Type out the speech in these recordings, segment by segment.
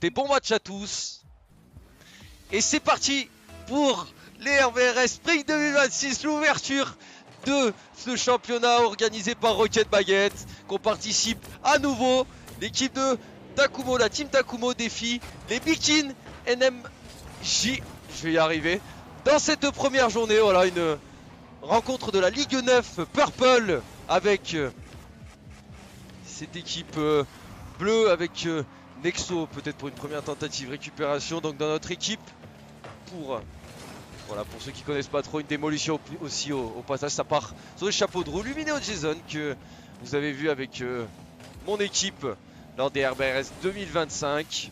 Et bon match à tous. Et c'est parti pour les RBRS Spring 2026, l'ouverture de ce championnat organisé par Rocket Baguette, qu'on participe à nouveau. L'équipe de Takumo, la team Takumo défie les Bikin NMJ, je vais y arriver, dans cette première journée. Voilà, une rencontre de la Ligue 9 Purple avec cette équipe bleue, avec Nexo peut-être pour une première tentative récupération donc dans notre équipe. Voilà, pour ceux qui connaissent pas trop, une démolition aussi au passage, ça part sur le chapeau de roue. Lumineo Jason que vous avez vu avec mon équipe lors des RBRS 2025.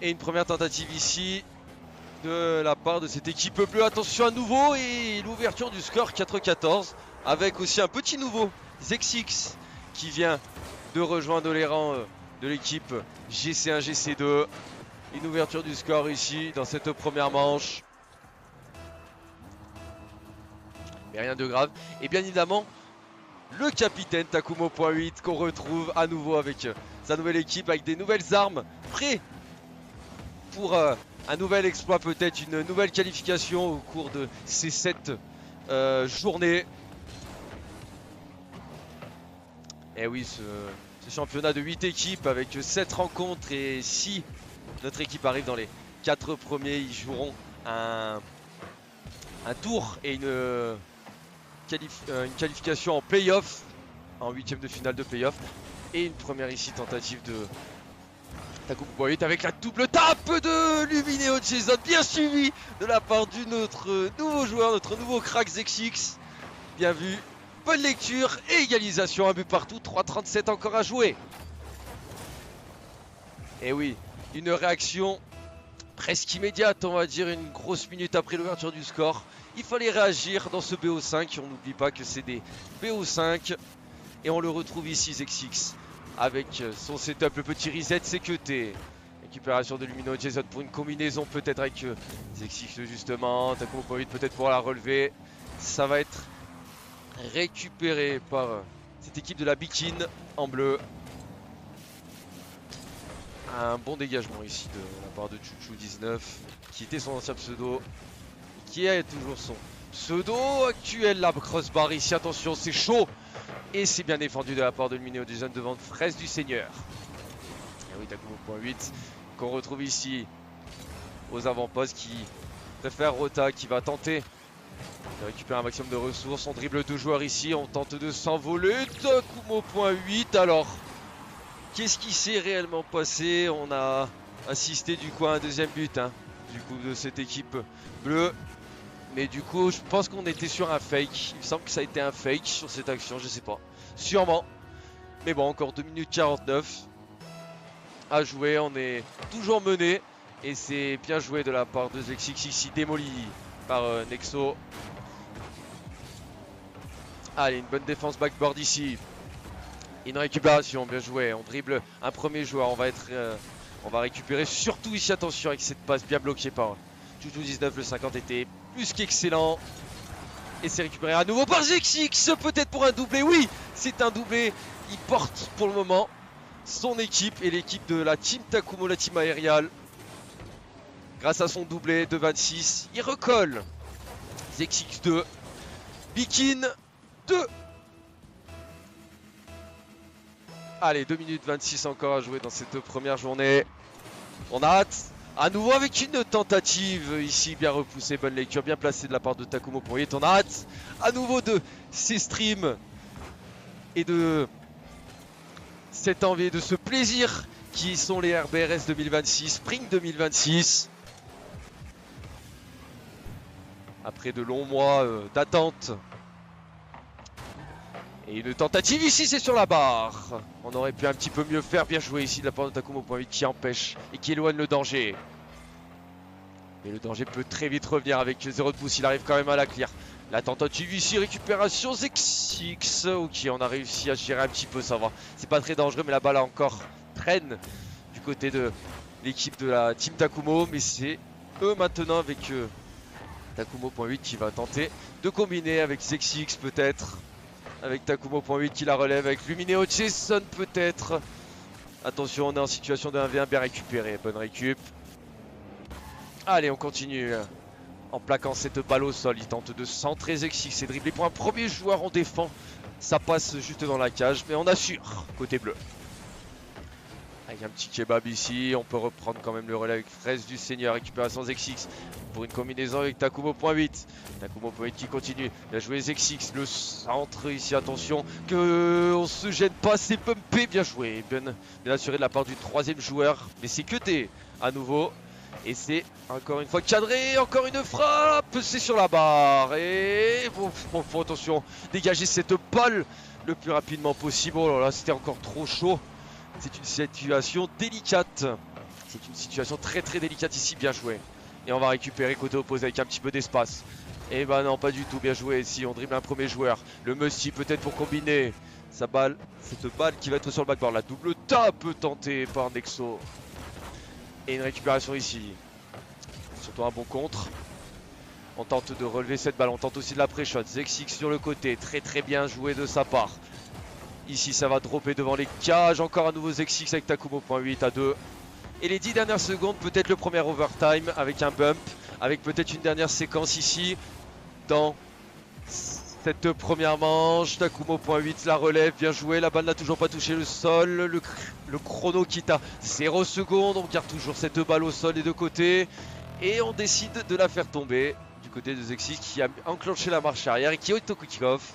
Et une première tentative ici de la part de cette équipe bleue. Attention à nouveau, et l'ouverture du score 4-14 avec aussi un petit nouveau Zexix qui vient de rejoindre les rangs de l'équipe GC1, GC2. Une ouverture du score ici dans cette première manche. Mais rien de grave. Et bien évidemment, le capitaine Takumo.8 qu'on retrouve à nouveau avec sa nouvelle équipe, avec des nouvelles armes, prêt pour un nouvel exploit, peut-être une nouvelle qualification au cours de ces 7 journées. Et oui, ce championnat de 8 équipes avec 7 rencontres, et si notre équipe arrive dans les 4 premiers, ils joueront un tour et une qualification en play-off, en 8ème de finale de play-off. Et une première ici tentative de Takumo.8 avec la double tape de Lumineo Jason, bien suivi de la part de notre nouveau joueur, notre nouveau crack Zexix. Bien vu. Bonne lecture et égalisation, un but partout, 3:37 encore à jouer. Et oui, une réaction presque immédiate, on va dire, une grosse minute après l'ouverture du score. Il fallait réagir dans ce BO5, on n'oublie pas que c'est des BO5. Et on le retrouve ici, Zexix, avec son setup, le petit reset CQT. Récupération de Lumineo Jason pour une combinaison peut-être avec Zexix justement. Takumo.8 peut-être pour la relever. Ça va être récupéré par cette équipe de la Bikin en bleu. Un bon dégagement ici de la part de Chuchu19, qui était son ancien pseudo, qui est toujours son pseudo actuel. La crossbar ici, attention, c'est chaud, et c'est bien défendu de la part de Lumineo Jason devant Fraise du Seigneur. Et oui, Takumo.8 qu'on retrouve ici aux avant-postes, qui préfère Rota, qui va tenter de récupérer un maximum de ressources. On dribble 2 joueurs ici, on tente de s'envoler. Takumo.8, alors qu'est-ce qui s'est réellement passé? On a assisté du coup à un deuxième but du coup de cette équipe bleue. Mais du coup je pense qu'on était sur un fake. Il me semble que ça a été un fake sur cette action, je sais pas. Sûrement. Mais bon, encore 2 minutes 49 à jouer. On est toujours mené. Et c'est bien joué de la part de Zexix ici, démoli par Nexo. Allez, une bonne défense backboard ici. Une récupération, bien joué. On dribble un premier joueur. On va récupérer surtout ici. Attention avec cette passe bien bloquée par Juju19. Le 50 était plus qu'excellent. Et c'est récupéré à nouveau par Zexix. Peut-être pour un doublé. Oui, c'est un doublé. Il porte pour le moment son équipe et l'équipe de la team Takumo, la team aériale. Grâce à son doublé de 26, il recolle. Zexix 2. Bikin 2. Allez, 2 minutes 26 encore à jouer dans cette première journée. On a hâte. À nouveau avec une tentative ici, bien repoussée, bonne lecture, bien placée de la part de Takumo.8. On a hâte à nouveau de ces streams et de cette envie, de ce plaisir qui sont les RBRS 2026, Spring 2026. Après de longs mois d'attente. Et une tentative ici, c'est sur la barre. On aurait pu un petit peu mieux faire. Bien joué ici de la part de Takumo.8 qui empêche et qui éloigne le danger. Mais le danger peut très vite revenir avec 0 de pouce. Il arrive quand même à la clear. La tentative ici, récupération Zexix. Ok, on a réussi à gérer un petit peu, ça va. C'est pas très dangereux, mais la balle encore traîne du côté de l'équipe de la team Takumo. Mais c'est eux maintenant avec Takumo.8 qui va tenter de combiner avec Zexix peut-être. avec Takumo.8 qui la relève, avec Lumineo Jason peut-être. Attention, on est en situation de 1v1, bien récupéré, bonne récup. Allez, on continue. En plaquant cette balle au sol, il tente de centrer Zexix, c'est dribblé pour un premier joueur, on défend. Ça passe juste dans la cage, mais on assure côté bleu. Avec un petit kebab ici, on peut reprendre quand même le relais avec Fraise du Seigneur, récupération Zexix pour une combinaison avec Takumo.8. Takumo.8 qui continue, il a joué Zexix, le centre ici, attention que on se gêne pas, c'est pumpé, bien joué, bien assuré de la part du troisième joueur, mais c'est cuté à nouveau. Et c'est encore une fois cadré, encore une frappe, c'est sur la barre. Et bon, faut attention, dégager cette balle le plus rapidement possible. Oh là là, c'était encore trop chaud. C'est une situation délicate. C'est une situation très délicate ici, bien joué. Et on va récupérer côté opposé avec un petit peu d'espace. Et bah non, pas du tout, bien joué ici. On dribble un premier joueur. Le Musty peut-être pour combiner sa balle. Cette balle qui va être sur le backboard. La double tape tentée par Nexo. Et une récupération ici. Surtout un bon contre. On tente de relever cette balle. On tente aussi de la pré-shot. Zexix sur le côté. Très bien joué de sa part. Ici ça va dropper devant les cages. Encore un nouveau Zexix avec Takumo.8 à 2. Et les 10 dernières secondes, peut-être le premier overtime avec un bump. Avec peut-être une dernière séquence ici. Dans cette première manche. Takumo.8 la relève. Bien joué. La balle n'a toujours pas touché le sol. Le chrono quitte à 0 secondes. On garde toujours cette balle au sol des deux côtés. Et on décide de la faire tomber du côté de Zexix qui a enclenché la marche arrière et qui est au kick-off.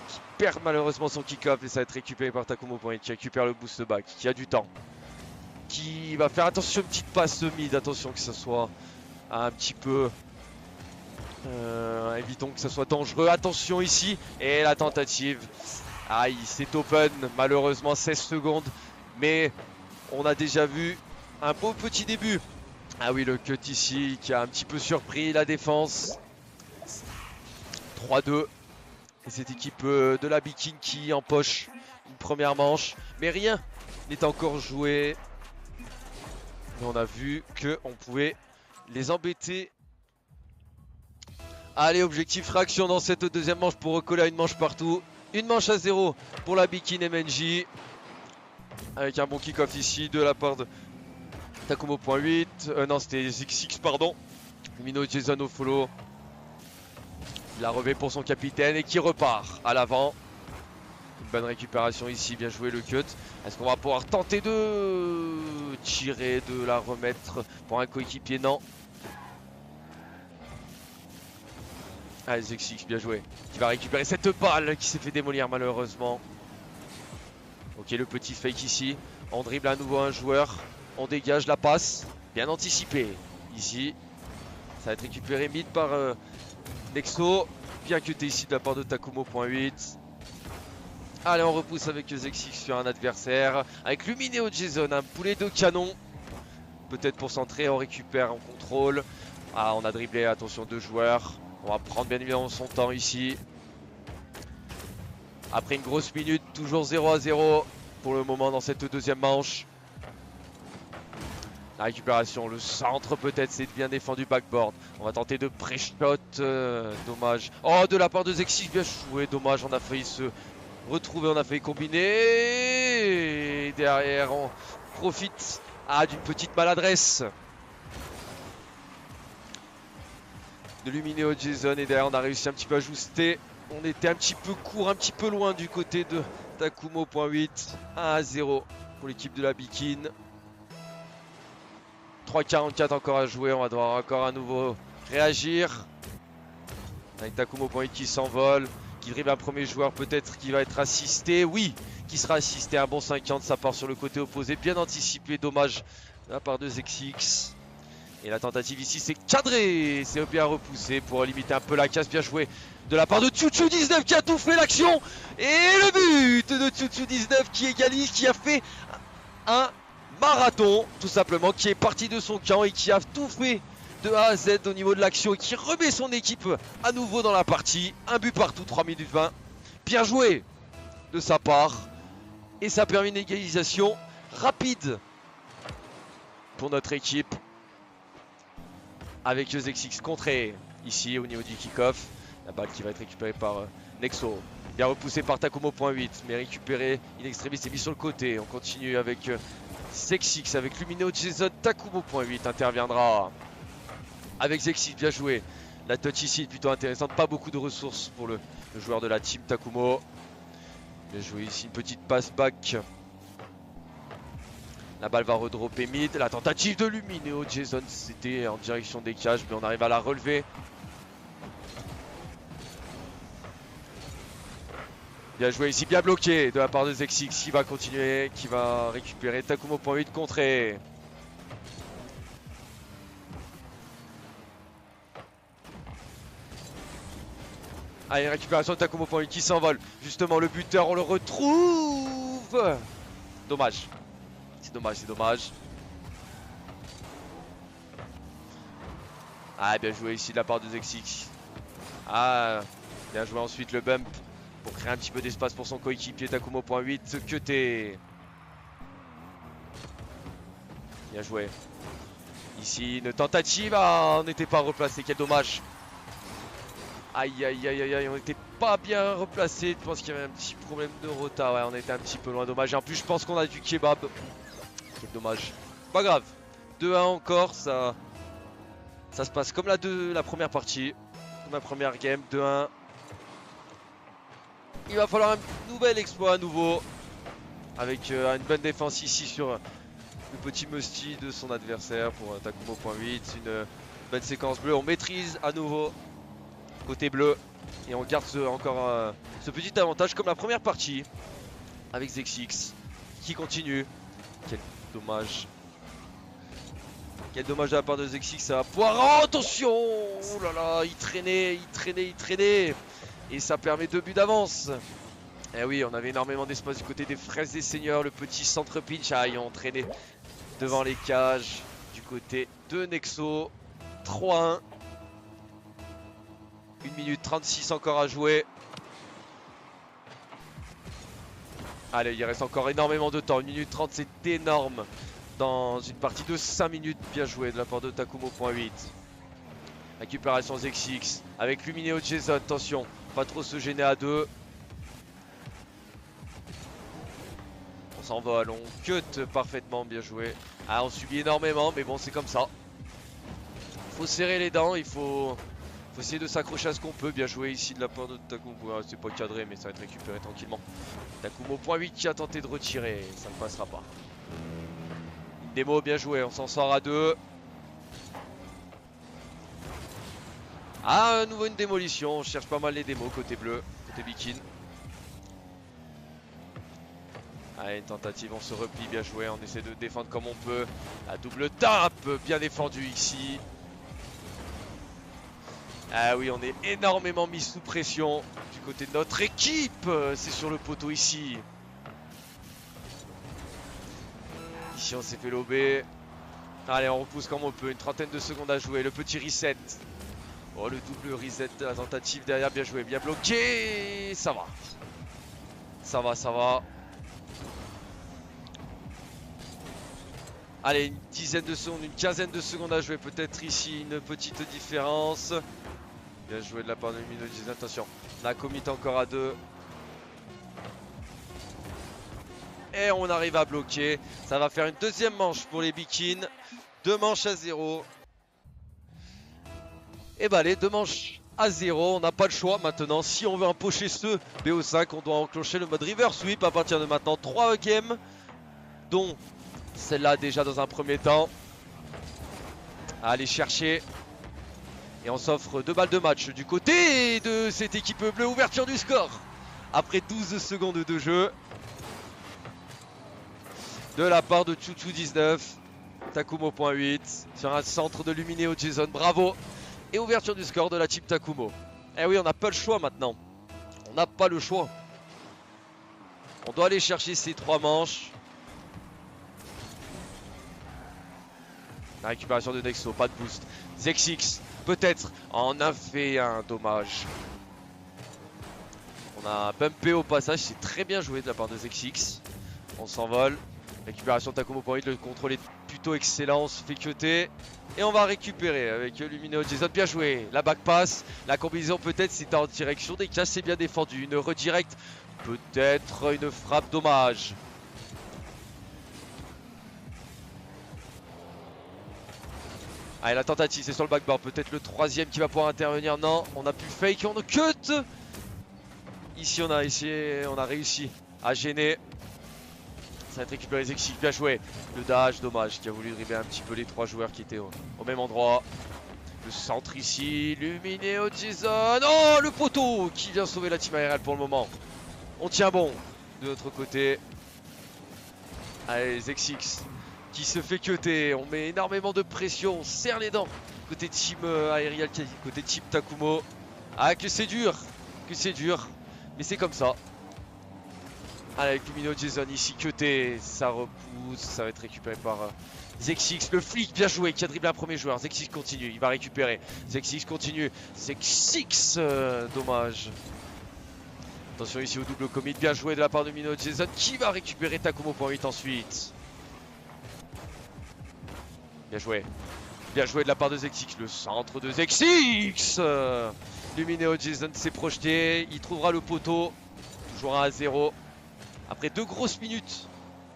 Qui perd malheureusement son kick-off et ça va être récupéré par Takumo.8 qui récupère le boost back, qui a du temps. Qui va faire attention, petite passe mid, attention que ça soit un petit peu... évitons que ça soit dangereux, attention ici. Et la tentative, aïe c'est open, malheureusement 16 secondes. Mais on a déjà vu un beau petit début. Ah oui, le cut ici qui a un petit peu surpris la défense. 3-2. Et cette équipe de la Bikini qui empoche une première manche. Mais rien n'est encore joué. Mais on a vu qu'on pouvait les embêter. Allez, objectif réaction dans cette deuxième manche pour recoller à une manche partout. Une manche à 0 pour la Bikini MNJ. Avec un bon kick-off ici de la part de Takumo.8, non c'était Zexix pardon. Mino Jason au follow. Il la remet pour son capitaine et qui repart à l'avant. Une bonne récupération ici, bien joué le cut. Est-ce qu'on va pouvoir tenter de tirer, de la remettre pour un coéquipier? Non. Allez Zexix, bien joué. Qui va récupérer cette balle qui s'est fait démolir malheureusement. Ok, le petit fake ici. On dribble à nouveau un joueur. On dégage la passe, bien anticipé. Ici, ça va être récupéré mid par Nexo. Bien cuté ici de la part de Takumo.8. Allez, on repousse avec Zexix sur un adversaire. Avec Lumineo Jason, un poulet de canon. Peut-être pour centrer, on récupère en contrôle. Ah, on a dribblé, attention, 2 joueurs. On va prendre bien évidemment son temps ici. Après une grosse minute, toujours 0-0 pour le moment dans cette deuxième manche. La récupération, le centre peut-être, c'est bien défendu backboard. On va tenter de pré-shot, dommage. Oh, de la part de Zexix, bien joué, dommage, on a failli se retrouver, on a failli combiner. Et derrière, on profite d'une petite maladresse de Lumineo Jason. Et derrière, on a réussi un petit peu à ajuster. On était un petit peu court, un petit peu loin du côté de Takumo.8. 1-0 pour l'équipe de la Bikini. 3,44 encore à jouer, on va devoir encore à nouveau réagir. Avec Takumo.8 qui s'envole, qui dribble un premier joueur peut-être qui va être assisté. Oui, qui sera assisté, un bon 50, ça part sur le côté opposé, bien anticipé, dommage de la part de Zexix. Et la tentative ici c'est cadré, c'est bien repoussé pour limiter un peu la casse, bien joué de la part de Chuchu19 qui a tout fait l'action. Et le but de Chuchu19 qui égalise, qui a fait un marathon tout simplement, qui est parti de son camp et qui a tout fait de A à Z au niveau de l'action et qui remet son équipe à nouveau dans la partie. Un but partout, 3 minutes 20. Bien joué de sa part. Et ça permet une égalisation rapide pour notre équipe. Avec Zexix contré ici au niveau du kick-off. La balle qui va être récupérée par Nexo. Bien repoussé par Takumo point 8, mais récupéré in extremis et mis sur le côté. On continue avec Zexix, avec Lumineo Jason. Takumo point 8 interviendra avec Zexix, bien joué. La touch ici est plutôt intéressante, pas beaucoup de ressources pour le joueur de la team Takumo. Bien joué ici, une petite passe back. La balle va redropper mid. La tentative de Lumineo Jason, c'était en direction des cages, mais on arrive à la relever. Bien joué ici, bien bloqué de la part de Zexix qui va continuer, qui va récupérer Takumo point 8 contré. Allez, récupération de Takumo point 8 qui s'envole. Justement, le buteur, on le retrouve. Dommage. C'est dommage, c'est dommage. Ah, bien joué ici de la part de Zexix. Ah, bien joué ensuite le bump pour créer un petit peu d'espace pour son coéquipier Takumo point 8. Cuté. Bien joué. Ici, une tentative. Ah, on n'était pas replacé. Quel dommage. Aïe, aïe, aïe, aïe, aïe. On n'était pas bien replacé. Je pense qu'il y avait un petit problème de rota. Ouais, on était un petit peu loin. Dommage. Et en plus, je pense qu'on a du kebab. Quel dommage. Pas grave. 2-1 encore. Ça se passe comme la première partie. Comme la première game. 2-1. Il va falloir un nouvel exploit à nouveau. Avec une bonne défense ici sur le petit Musty de son adversaire pour Takumo point 8. Une bonne séquence bleue. On maîtrise à nouveau côté bleu. Et on garde encore ce petit avantage comme la première partie. Avec Zexix qui continue. Quel dommage. Quel dommage de la part de Zexix. Ça va pouvoir... Oh, attention. Oh là là, il traînait, il traînait, il traînait. Et ça permet 2 buts d'avance. Et oui, on avait énormément d'espace du côté des Fraises des Seigneurs. Le petit centre pinch. Ah, ils ont traîné devant les cages du côté de Nexo. 3-1. 1 minute 36 encore à jouer. Allez, il reste encore énormément de temps. 1 minute 30, c'est énorme. Dans une partie de 5 minutes. Bien joué de la part de Takumo point 8. Récupération Zexix avec Lumineo Jason. Attention, pas trop se gêner à deux. On s'envole, on cut parfaitement. Bien joué. Ah, on subit énormément, mais bon, c'est comme ça. Il faut serrer les dents, il faut essayer de s'accrocher à ce qu'on peut. Bien joué ici de la part de Takumo. Ah, c'est pas cadré, mais ça va être récupéré tranquillement. Takumo point 8 qui a tenté de retirer. Ça ne passera pas. Une démo, bien joué. On s'en sort à deux. Ah, à nouveau une démolition. On cherche pas mal les démos côté bleu, côté Bikin. Allez, une tentative. On se replie. Bien joué. On essaie de défendre comme on peut. La double tape. Bien défendu ici. Ah oui, on est énormément mis sous pression du côté de notre équipe. C'est sur le poteau ici. Ici, on s'est fait lober. Allez, on repousse comme on peut. Une trentaine de secondes à jouer. Le petit reset. Oh, le double reset de la tentative derrière. Bien joué, bien bloqué. Ça va. Ça va, ça va. Allez, une dizaine de secondes, une quinzaine de secondes à jouer. Peut-être ici une petite différence. Bien joué de la part de Lumineo Jason. Attention, la commit encore à 2. Et on arrive à bloquer. Ça va faire une deuxième manche pour les Bikin. 2 manches à 0. Et bah les 2 manches à 0. On n'a pas le choix maintenant. Si on veut empocher ce BO5, on doit enclencher le mode River Sweep à partir de maintenant. 3 games, dont celle-là déjà dans un premier temps. À aller chercher. Et on s'offre 2 balles de match du côté de cette équipe bleue. Ouverture du score après 12 secondes de jeu. De la part de Chuchu19. Takumo point 8 sur un centre de Lumineo Jason. Bravo. Et ouverture du score de la team Takumo. Eh oui, on n'a pas le choix maintenant. On n'a pas le choix. On doit aller chercher ces 3 manches. La récupération de Nexo, pas de boost. Zexix, peut-être, en a fait un dommage. On a bumpé au passage, c'est très bien joué de la part de Zexix. On s'envole. Récupération de Takumo point 8, le contrôle est plutôt excellent, on se fait cuter. Et on va récupérer avec Lumineux Jason. Bien joué, la back pass. La combinaison peut-être c'était en direction des cases, c'est bien défendu. Une redirect, peut-être une frappe dommage. Allez, la tentative, c'est sur le backboard. Peut-être le troisième qui va pouvoir intervenir. Non, on a pu fake, on a cut. Ici, on a réussi à gêner. Ça va être récupéré Zexix, bien joué. Le dash, dommage, qui a voulu dribbler un petit peu les trois joueurs qui étaient au même endroit. Le centre ici, Lumineux Jason. Oh, le poteau qui vient sauver la team ARL pour le moment. On tient bon de notre côté. Allez, Zexix qui se fait cuter. On met énormément de pression, on serre les dents. Côté team ARL, côté team Takumo. Ah, que c'est dur, mais c'est comme ça. Allez, avec Lumineux Jason ici, cuté, ça repousse, ça va être récupéré par Zexix, le flic, bien joué, qui a dribblé un premier joueur. Zexix continue, il va récupérer. Zexix continue, Zexix, dommage. Attention ici au double commit, bien joué de la part de Lumineux Jason, qui va récupérer Takumo pour 8 ensuite. Bien joué de la part de Zexix, le centre de Zexix. Lumineux Jason s'est projeté, il trouvera le poteau, toujours 1 à 0. Après 2 grosses minutes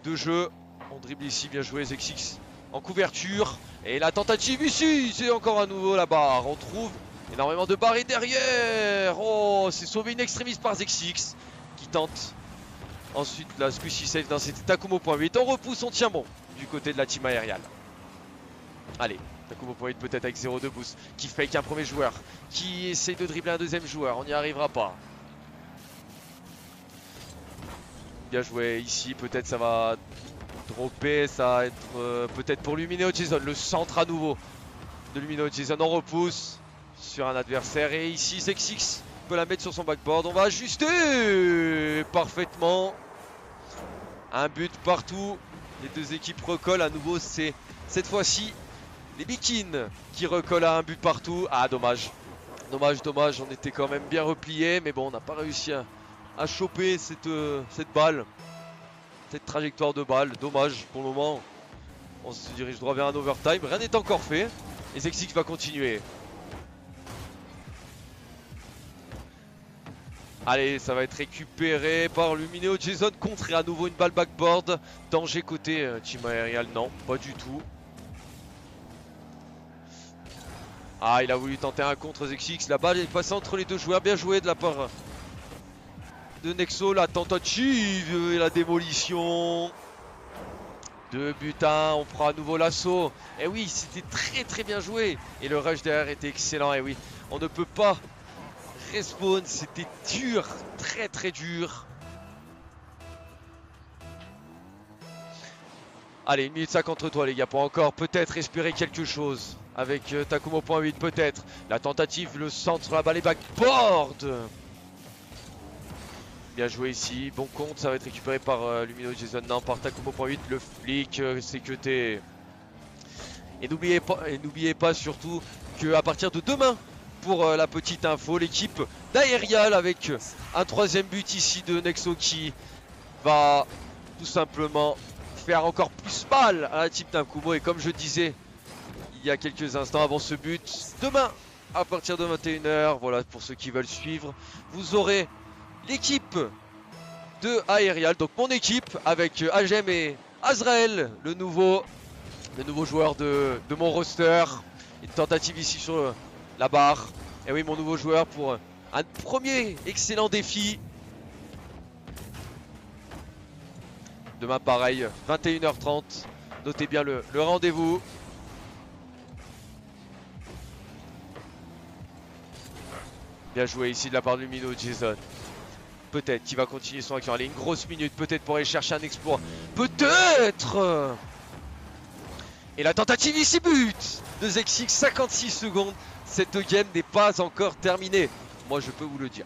de jeu, on dribble ici, bien joué Zexix en couverture. Et la tentative ici, c'est encore à nouveau la barre. On trouve énormément de barres derrière. Oh, c'est sauvé une extrémiste par Zexix qui tente. Ensuite, la squishy save dans cet Takumo.8. On repousse, on tient bon du côté de la team aériale. Allez, Takumo.8 peut-être avec 0 de boost. Qui fake un premier joueur, qui essaye de dribbler un deuxième joueur. On n'y arrivera pas. Bien joué ici, peut-être ça va dropper, ça va être peut-être pour Lumineux Jason, le centre à nouveau de Lumineux Jason, on repousse sur un adversaire et ici Zexix peut la mettre sur son backboard, on va ajuster parfaitement, un but partout, les deux équipes recollent à nouveau, c'est cette fois-ci les Bikines qui recollent à un but partout. Ah dommage, on était quand même bien repliés mais bon on n'a pas réussi à choper cette balle, cette trajectoire de balle. Dommage pour le moment. On se dirige droit vers un overtime. Rien n'est encore fait. Et Zexix va continuer. Allez, ça va être récupéré par Lumineux Jason. Contre et à nouveau une balle backboard. Danger côté team aérial. Non, pas du tout. Ah, il a voulu tenter un contre Zexix. La balle est passée entre les deux joueurs. Bien joué de la part de Nexo, la tentative et la démolition. 2 buts à 1, on prend à nouveau l'assaut. Et oui, c'était très bien joué. Et le rush derrière était excellent. Et oui, on ne peut pas respawn, c'était dur, très dur. Allez, 1 minute 5 contre toi les gars, pour encore peut-être espérer quelque chose. Avec Takumo.8 peut-être. La tentative, le centre, la balle est backboard. Bien joué ici, bon compte, ça va être récupéré par Lumineux Jason, non, par Takumo.8, le flic, c'est cuté. Et n'oubliez pas surtout qu'à partir de demain, pour la petite info, l'équipe d'Aerial avec un 3ème but ici de Nexo qui va tout simplement faire encore plus mal à la team Takumo. Et comme je disais il y a quelques instants avant ce but, demain à partir de 21 h, voilà pour ceux qui veulent suivre, vous aurez l'équipe de Aerial, donc mon équipe avec Agem et Azrael, le nouveau joueur de mon roster. Une tentative ici sur la barre. Et oui, mon nouveau joueur pour un premier excellent défi. Demain pareil, 21 h 30. Notez bien le rendez-vous. Bien joué ici de la part de Lumineux Jason. Peut-être qu'il va continuer son action. Allez, une grosse minute, peut-être pour aller chercher un exploit. Peut-être. Et la tentative ici, but de Zexix, 56 secondes. Cette game n'est pas encore terminée. Moi, je peux vous le dire.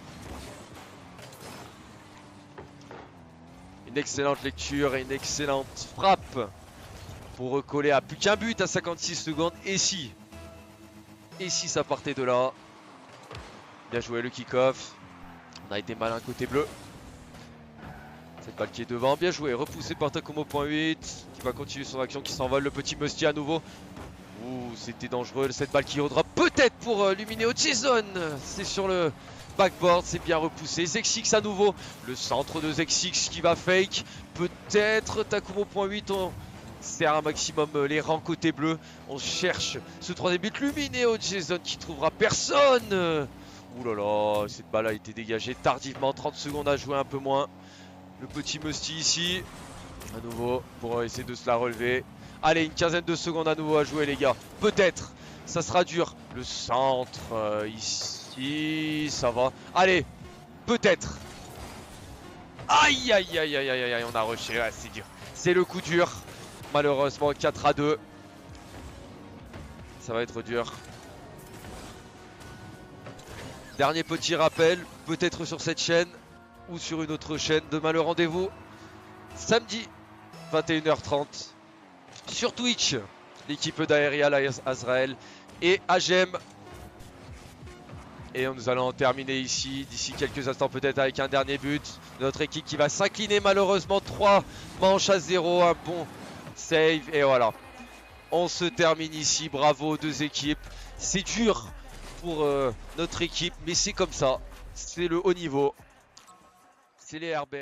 Une excellente lecture et une excellente frappe pour recoller à plus qu'un but à 56 secondes. Et si ça partait de là. Bien joué le kick-off. On a été malin côté bleu. Cette balle qui est devant, bien joué, repoussé par Takumo.8 qui va continuer son action, qui s'envole, le petit Musty à nouveau. Ouh, c'était dangereux, cette balle qui aura peut-être pour Lumineo Jason. C'est sur le backboard, c'est bien repoussé. Zexix à nouveau, le centre de Zexix qui va fake. Peut-être Takumo.8, on serre un maximum les rangs côté bleu. On cherche ce troisième but, Lumineo Jason qui trouvera personne. Ouh là là, cette balle a été dégagée tardivement, 30 secondes à jouer, un peu moins. Le petit Musty ici, à nouveau, pour essayer de se la relever. Allez, une quinzaine de secondes à nouveau à jouer les gars. Peut-être, ça sera dur. Le centre, ici, ça va. Allez, peut-être. Aïe, aïe, aïe, aïe, aïe, aïe, on a rushé, ouais, c'est dur. C'est le coup dur, malheureusement, 4-2. Ça va être dur. Dernier petit rappel, peut-être sur cette chaîne ou sur une autre chaîne. Demain le rendez-vous, samedi 21h30 sur Twitch. L'équipe d'Aerial Azrael et Agem. Et nous allons terminer ici, d'ici quelques instants peut-être avec un dernier but. Notre équipe qui va s'incliner malheureusement 3 manches à 0. Un bon save et voilà. On se termine ici, bravo aux deux équipes. C'est dur pour notre équipe, mais c'est comme ça. C'est le haut niveau. C'est les RB.